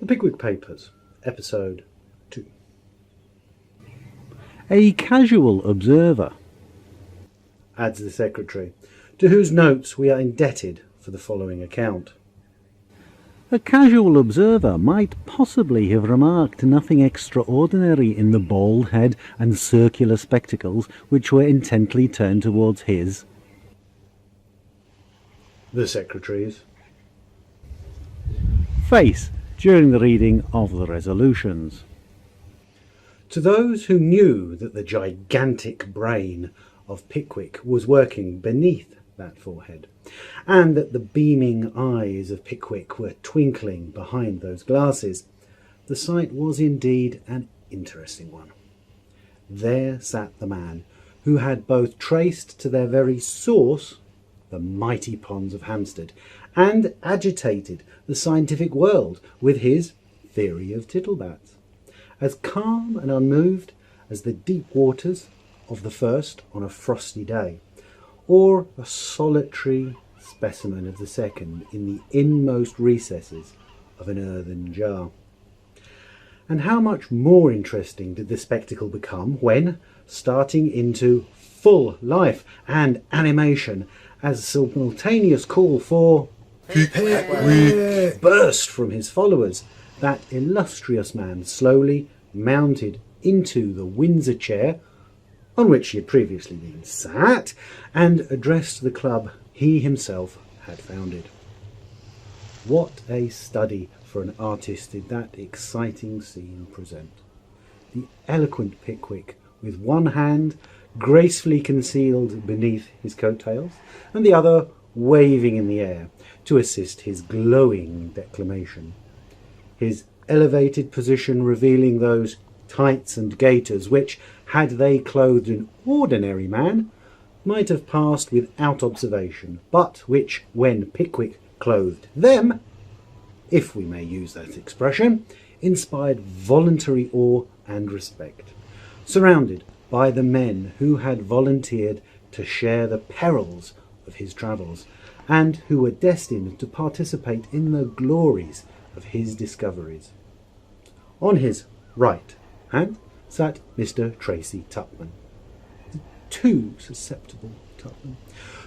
The Pickwick Papers, Episode 2. A casual observer, adds the Secretary, to whose notes we are indebted for the following account. A casual observer might possibly have remarked nothing extraordinary in the bald head and circular spectacles which were intently turned towards his. The Secretary's face during the reading of the resolutions. To those who knew that the gigantic brain of Pickwick was working beneath that forehead, and that the beaming eyes of Pickwick were twinkling behind those glasses, the sight was indeed an interesting one. There sat the man who had both traced to their very source the mighty ponds of Hampstead, and agitated the scientific world with his theory of tittlebats, as calm and unmoved as the deep waters of the first on a frosty day, or a solitary specimen of the second in the inmost recesses of an earthen jar. And how much more interesting did the spectacle become when, starting into full life and animation, as a simultaneous call for Pickwick burst from his followers, that illustrious man slowly mounted into the Windsor chair on which he had previously been sat, and addressed the club he himself had founded. What a study for an artist did that exciting scene present. The eloquent Pickwick, with one hand gracefully concealed beneath his coat-tails, and the other waving in the air to assist his glowing declamation. His elevated position revealing those tights and gaiters which, had they clothed an ordinary man, might have passed without observation, but which, when Pickwick clothed them, if we may use that expression, inspired voluntary awe and respect, surrounded by the men who had volunteered to share the perils of his travels, and who were destined to participate in the glories of his discoveries. On his right hand sat Mr. Tracy Tupman, the too susceptible Tupman,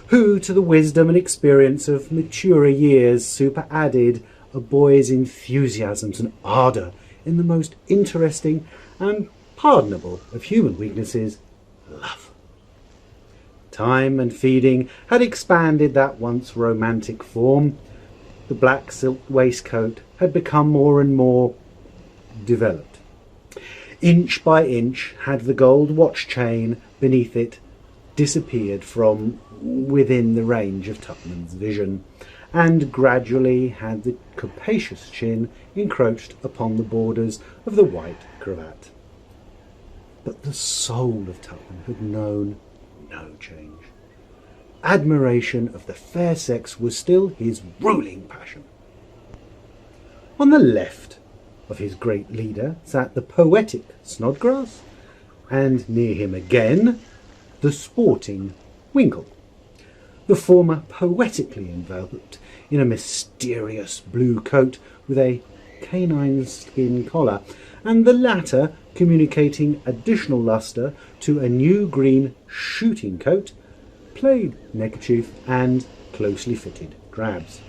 who to the wisdom and experience of maturer years superadded a boy's enthusiasms and ardour in the most interesting and pardonable of human weaknesses, love. Time and feeding had expanded that once romantic form. The black silk waistcoat had become more and more developed. Inch by inch had the gold watch chain beneath it disappeared from within the range of Tupman's vision, and gradually had the capacious chin encroached upon the borders of the white cravat. But the soul of Tupman had known no change. Admiration of the fair sex was still his ruling passion. On the left of his great leader sat the poetic Snodgrass, and near him again the sporting Winkle, the former poetically enveloped in a mysterious blue coat with a canine skin collar, and the latter communicating additional lustre to a new green shooting coat, plaid neckerchief, and closely fitted drabs.